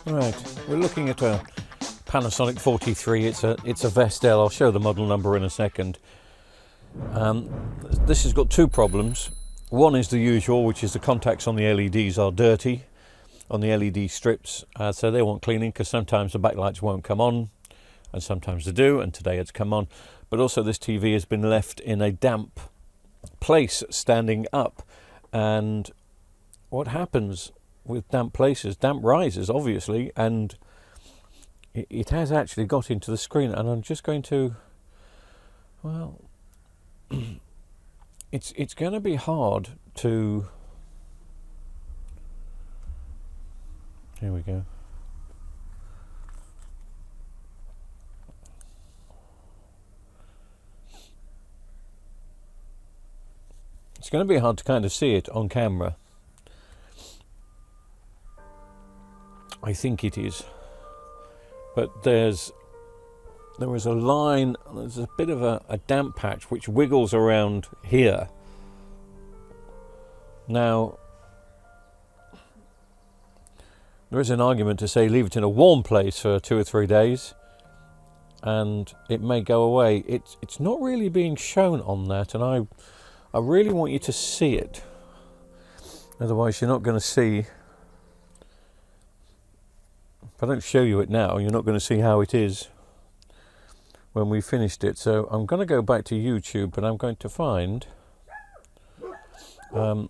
Right, we're looking at a Panasonic 43. It's a Vestel. I'll show the model number in a second. This has got two problems. One is the usual, which is the contacts on the LEDs are dirty on the LED strips, so they want cleaning because sometimes the backlights won't come on and sometimes they do, and today it's come on. But also this TV has been left in a damp place standing up, and what happens with damp places, damp rises obviously, and it has actually got into the screen. And I'm just going to, well, it's going to be hard to, here we go. It's going to be hard to kind of see it on camera. I think it is. But there is a line, there's a bit of a damp patch which wiggles around here. Now, there is an argument to say leave it in a warm place for 2 or 3 days and it may go away. It's not really being shown on that, and I really want you to see it. Otherwise you're not going to see, if I don't show you it now, you're not going to see how it is when we finished it. So I'm going to go back to YouTube and I'm going to find the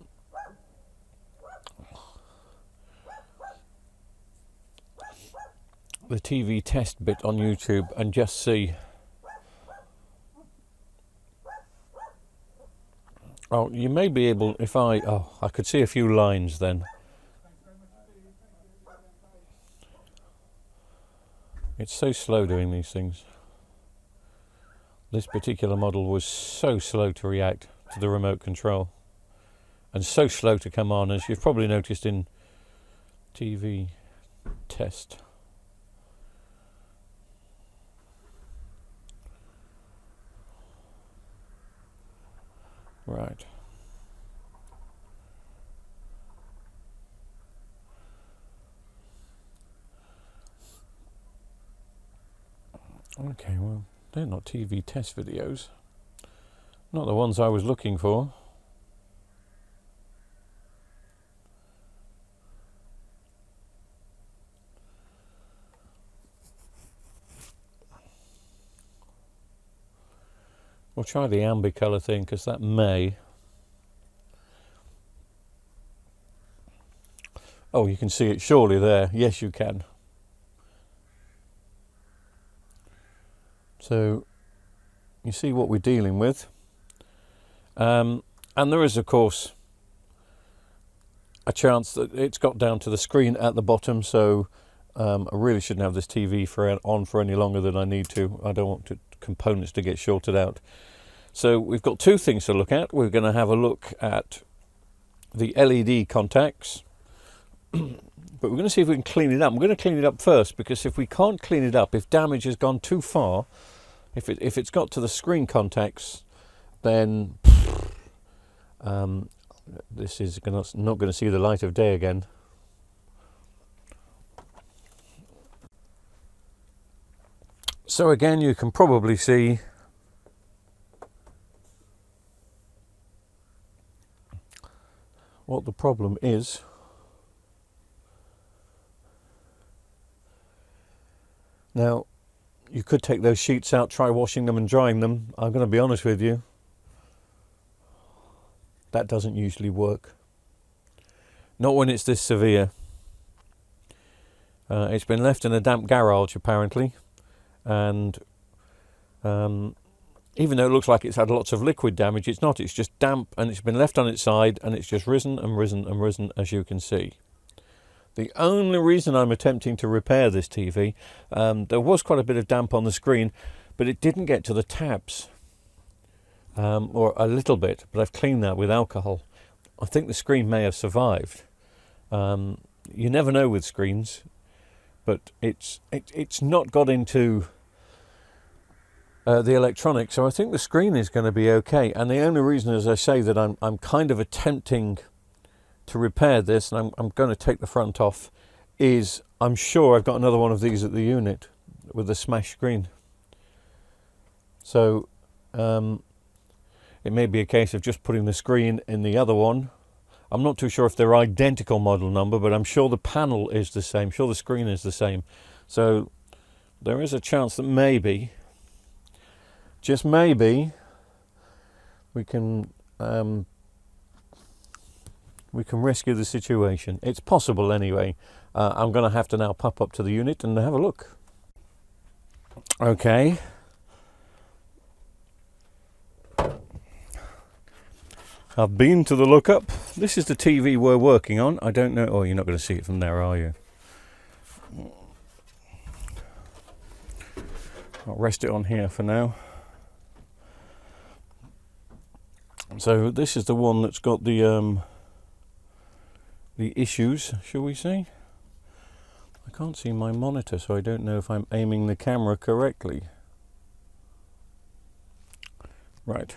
TV test bit on YouTube and just see. Oh, you may be able, if I could see a few lines then. It's so slow doing these things. This particular model was so slow to react to the remote control and so slow to come on, as you've probably noticed in TV test. Right. Okay, well, they're not TV test videos. Not the ones I was looking for. We'll try the amber colour thing because that may. Oh, you can see it surely there. Yes, you can. So you see what we're dealing with. And there is, of course, a chance that it's got down to the screen at the bottom, so I really shouldn't have this TV on for any longer than I need to. I don't want components to get shorted out. So we've got two things to look at. We're going to have a look at the LED contacts, but we're going to see if we can clean it up. I'm going to clean it up first, because if we can't clean it up, if damage has gone too far, if it's got to the screen contacts, then this is not going to see the light of day again. So again, you can probably see what the problem is. Now, you could take those sheets out, try washing them and drying them. I'm going to be honest with you, that doesn't usually work. Not when it's this severe. It's been left in a damp garage apparently, and even though it looks like it's had lots of liquid damage, it's not. It's just damp, and it's been left on its side, and it's just risen and risen and risen, as you can see. The only reason I'm attempting to repair this TV, there was quite a bit of damp on the screen, but it didn't get to the tabs, or a little bit, but I've cleaned that with alcohol. I think the screen may have survived. You never know with screens, but it's not got into the electronics, so I think the screen is going to be okay. And the only reason, as I say, that I'm kind of attempting to repair this, and I'm going to take the front off, is I'm sure I've got another one of these at the unit with a smashed screen. So it may be a case of just putting the screen in the other one. I'm not too sure if they're identical model number, but I'm sure the panel is the same, sure the screen is the same. So there is a chance that maybe, just maybe, we can rescue the situation. It's possible anyway. I'm going to have to now pop up to the unit and have a look. Okay. I've been to the lookup. This is the TV we're working on. I don't know. Oh, you're not going to see it from there, are you? I'll rest it on here for now. So this is the one that's got the issues, shall we say? I can't see my monitor, so I don't know if I'm aiming the camera correctly. Right.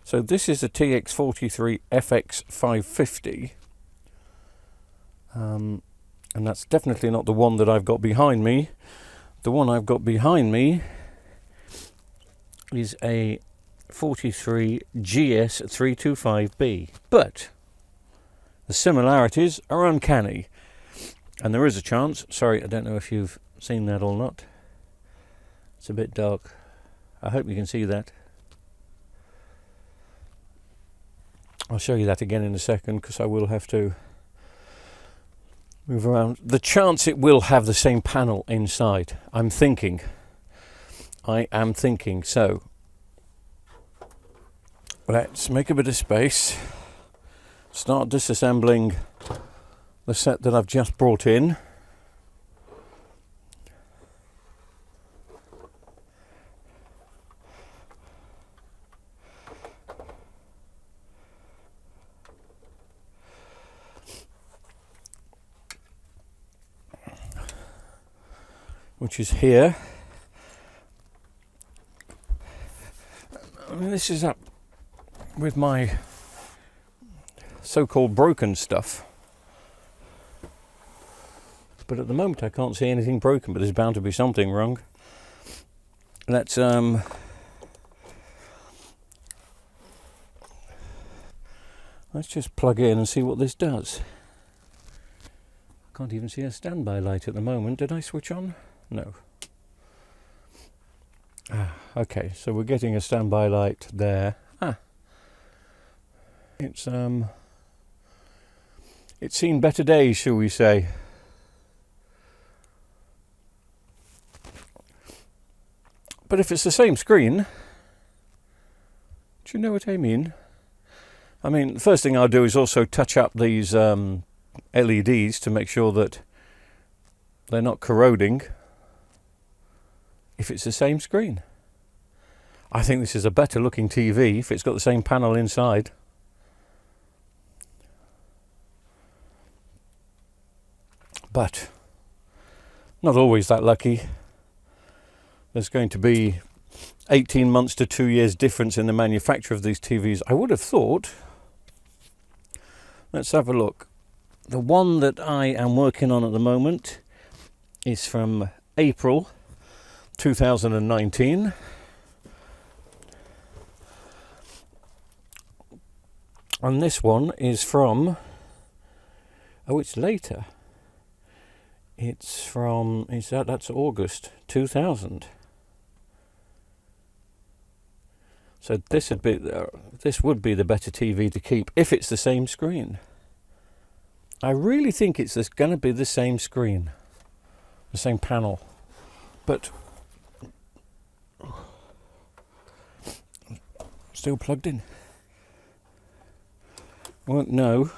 So this is a TX43 FX550. And that's definitely not the one that I've got behind me. The one I've got behind me is a 43 GS325B. But the similarities are uncanny. And there is a chance, sorry, I don't know if you've seen that or not. It's a bit dark. I hope you can see that. I'll show you that again in a second because I will have to move around. The chance it will have the same panel inside, I'm thinking. I am thinking. So let's make a bit of space. Start disassembling the set that I've just brought in. Which is here. I mean, this is up with my so-called broken stuff. But at the moment I can't see anything broken, but there's bound to be something wrong. Let's just plug in and see what this does. I can't even see a standby light at the moment. Did I switch on? No. Okay, so we're getting a standby light there. It's seen better days, shall we say. But if it's the same screen, do you know what I mean? I mean, the first thing I'll do is also touch up these LEDs to make sure that they're not corroding. If it's the same screen, I think this is a better looking TV if it's got the same panel inside. But not always that lucky. There's going to be 18 months to 2 years difference in the manufacture of these TVs. I would have thought. Let's have a look. The one that I am working on at the moment is from April 2019. And this one is from, oh, it's later. It's from, that's August 2000. So this would be the better TV to keep if it's the same screen. I really think it's going to be the same screen, the same panel, but still plugged in. Won't know.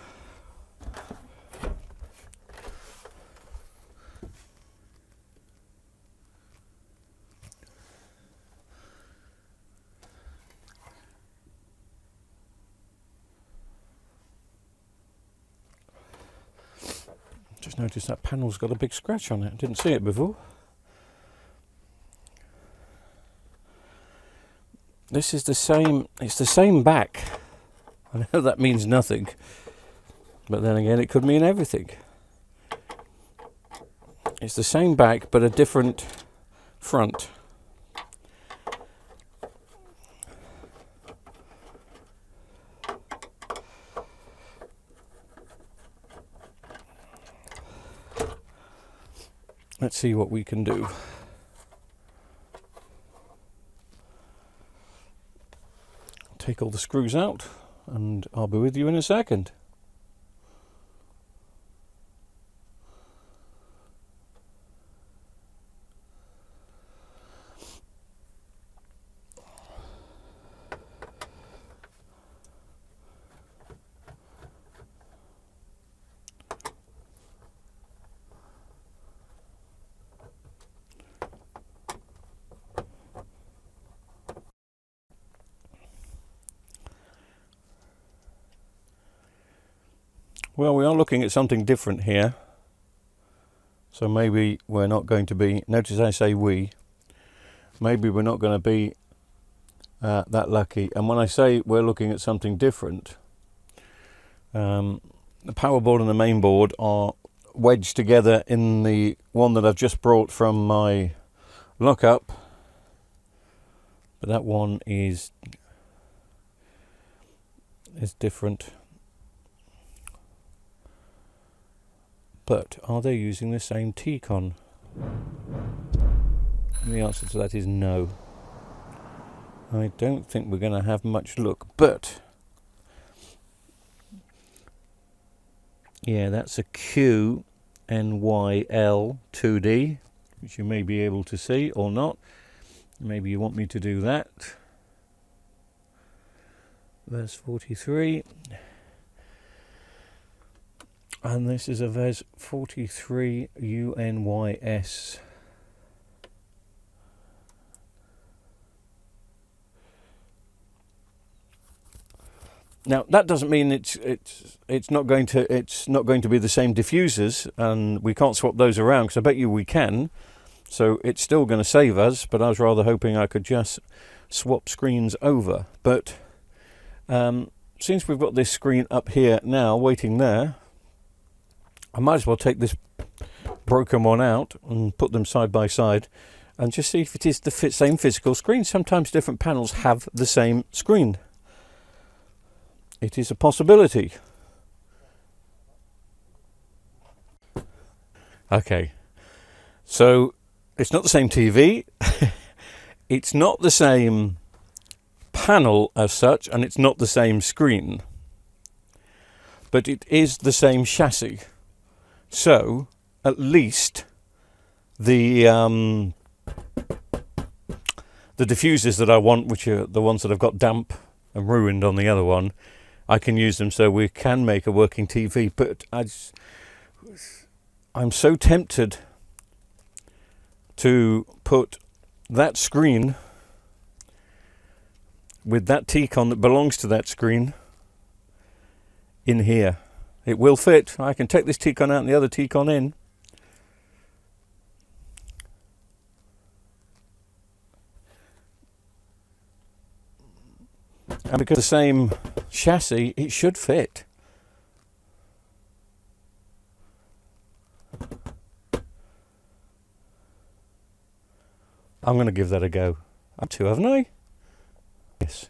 Just noticed that panel's got a big scratch on it. Didn't see it before. This is the same, it's the same back. I know that means nothing, but then again it could mean everything. It's the same back but a different front. Let's see what we can do. Take all the screws out and I'll be with you in a second. Well, we are looking at something different here. So maybe we're not going to be, notice I say we, maybe we're not going to be that lucky. And when I say we're looking at something different, the power board and the main board are wedged together in the one that I've just brought from my lockup. But that one is different. But are they using the same T-con? And the answer to that is no. I don't think we're going to have much luck, but yeah, that's a QNYL 2D, which you may be able to see or not. Maybe you want me to do that. Verse 43. And this is a Vez 43 UNYS. Now that doesn't mean it's not going to be the same diffusers, and we can't swap those around, because I bet you we can. So it's still going to save us, but I was rather hoping I could just swap screens over. But since we've got this screen up here now waiting there, I might as well take this broken one out and put them side by side and just see if it is the same physical screen. Sometimes different panels have the same screen. It is a possibility. Okay, so it's not the same TV, it's not the same panel as such, and it's not the same screen, but it is the same chassis. So at least the diffusers that I want, which are the ones that I've got damp and ruined on the other one, I can use them so we can make a working TV. But I'm so tempted to put that screen with that T-con that belongs to that screen in here. It will fit. I can take this T-con out and the other T-con in. And because the same chassis, it should fit. I'm going to give that a go. I'm two, haven't I? Yes.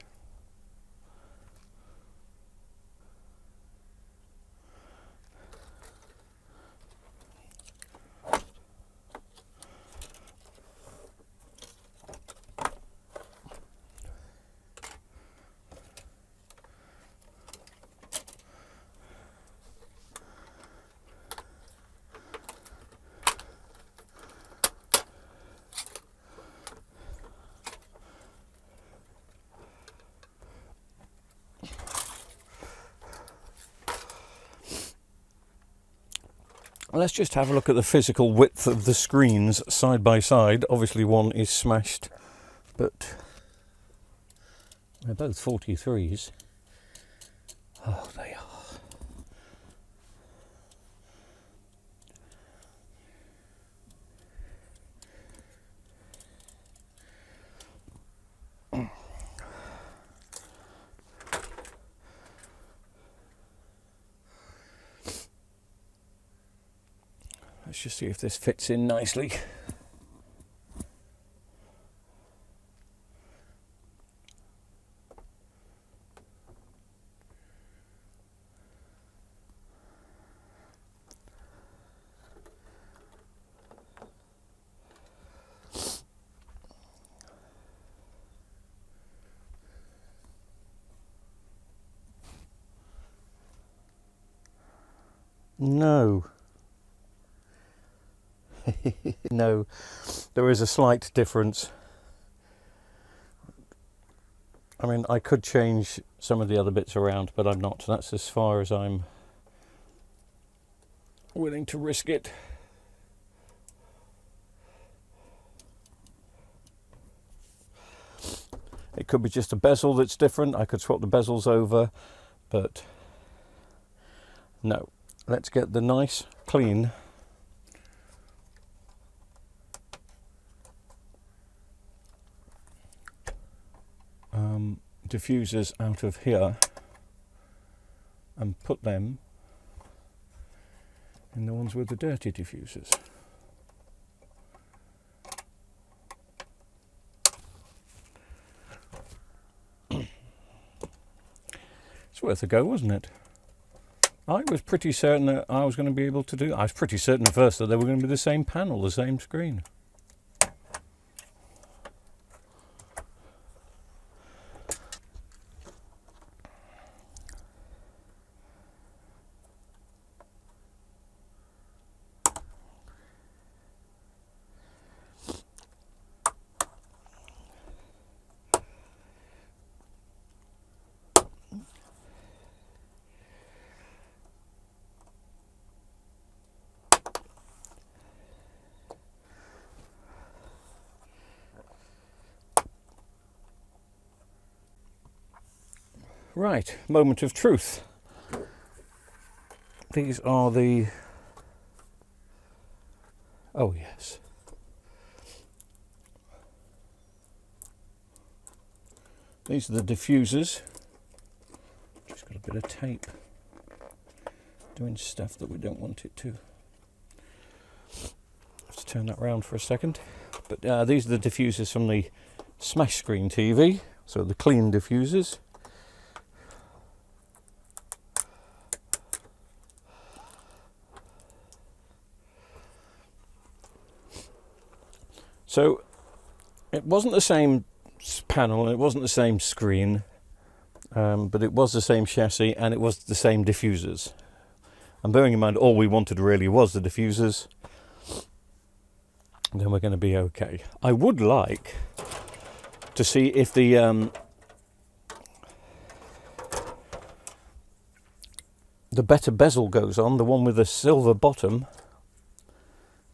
Let's just have a look at the physical width of the screens side by side. Obviously one is smashed, but they're both 43s. Oh, they are. Let's just see if this fits in nicely. No. No, there is a slight difference. I mean, I could change some of the other bits around, but I'm not. That's as far as I'm willing to risk it. It could be just a bezel that's different. I could swap the bezels over, but no. Let's get the nice, clean diffusers out of here and put them in the ones with the dirty diffusers. It's worth a go, wasn't it? I was pretty certain that I was going to be able to do. I was pretty certain at first that they were going to be the same panel, the same screen. Right, moment of truth. These are the... Oh yes. These are the diffusers. Just got a bit of tape doing stuff that we don't want it to. Have to turn that round for a second. But these are the diffusers from the smash screen TV, so the clean diffusers. So it wasn't the same panel, it wasn't the same screen, but it was the same chassis and it was the same diffusers. And bearing in mind all we wanted really was the diffusers, then we're going to be okay. I would like to see if the better bezel goes on, the one with the silver bottom,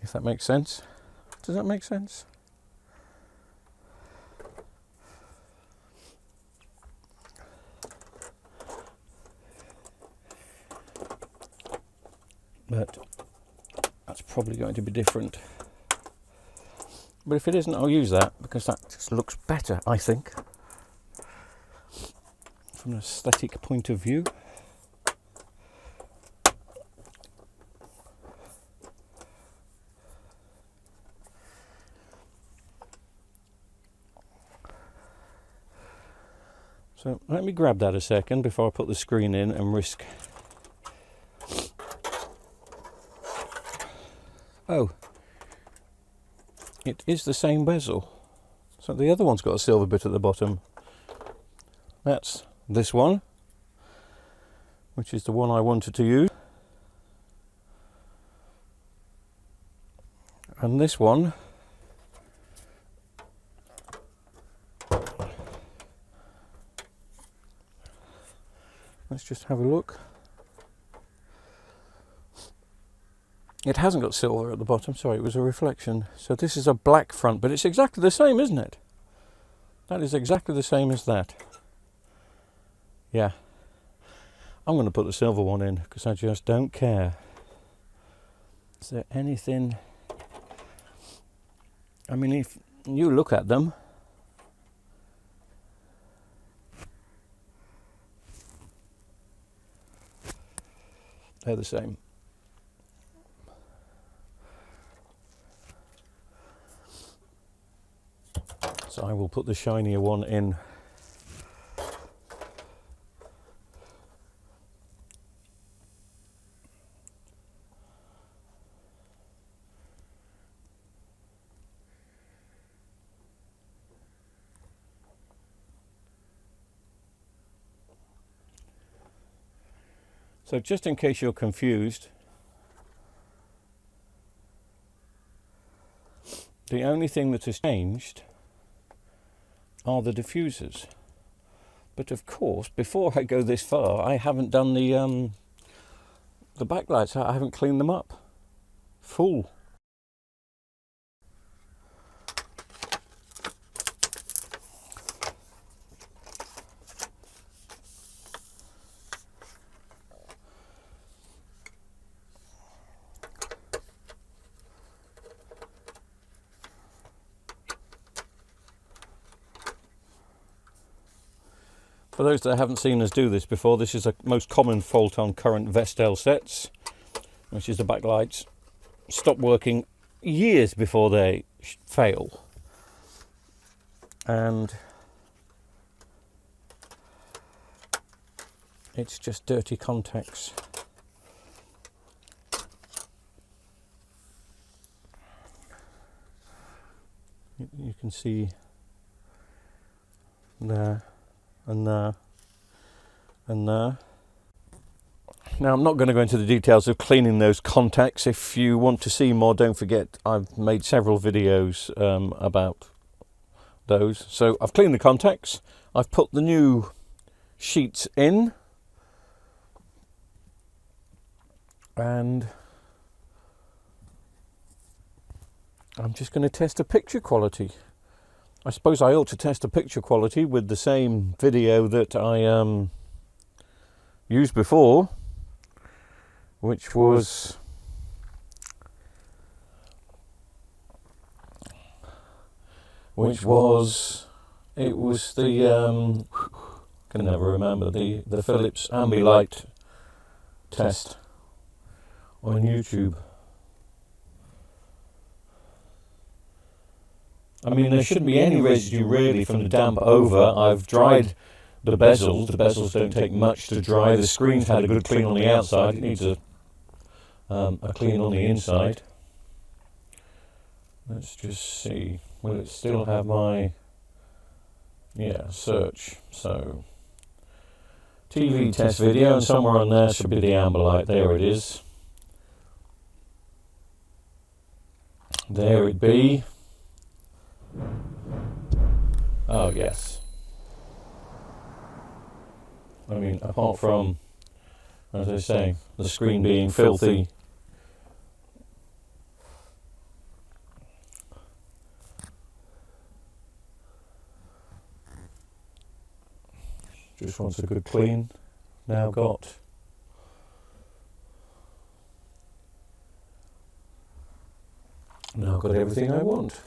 if that makes sense. Does that make sense? But that's probably going to be different. But if it isn't, I'll use that because that just looks better, I think, from an aesthetic point of view. So let me grab that a second before I put the screen in and risk. Oh, it is the same bezel. So the other one's got a silver bit at the bottom. That's this one, which is the one I wanted to use. And this one let's just have a look. It hasn't got silver at the bottom, sorry, it was a reflection. So this is a black front, but it's exactly the same, isn't it? That is exactly the same as that. Yeah. I'm going to put the silver one in because I just don't care. Is there anything... I mean, if you look at them, they're the same. So I will put the shinier one in. So just in case you're confused, the only thing that has changed are the diffusers. But of course, before I go this far, I haven't done the backlights. I haven't cleaned them up full. For those that haven't seen us do this before, this is a most common fault on current Vestel sets, which is the backlights stop working years before they fail. And it's just dirty contacts. You can see there. And there, and there. Now I'm not going to go into the details of cleaning those contacts. If you want to see more, don't forget I've made several videos about those. So I've cleaned the contacts, I've put the new sheets in, and I'm just going to test the picture quality. I suppose I ought to test the picture quality with the same video that I used before, which was it was the can never remember the Philips Ambilight test on YouTube. I mean, there shouldn't be any residue really from the damp over. I've dried the bezels. The bezels don't take much to dry. The screen's had a good clean on the outside. It needs a clean on the inside. Let's just see. Will it still have my... Yeah, search. So, TV test video, and somewhere on there should be the Ambilight. There it is. There it be. Oh yes. I mean, apart from, as I say, the screen being filthy, just wants a good clean. Now got everything I want.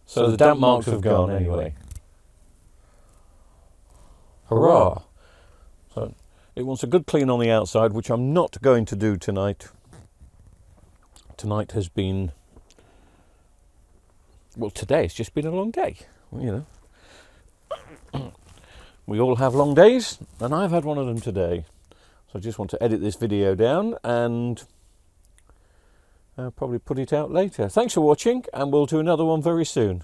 So the damp marks have gone anyway. Hurrah! So it wants a good clean on the outside, which I'm not going to do tonight. Tonight has been, well, today it's just been a long day, you know. We all have long days, and I've had one of them today. So I just want to edit this video down and probably put it out later. Thanks for watching, and we'll do another one very soon.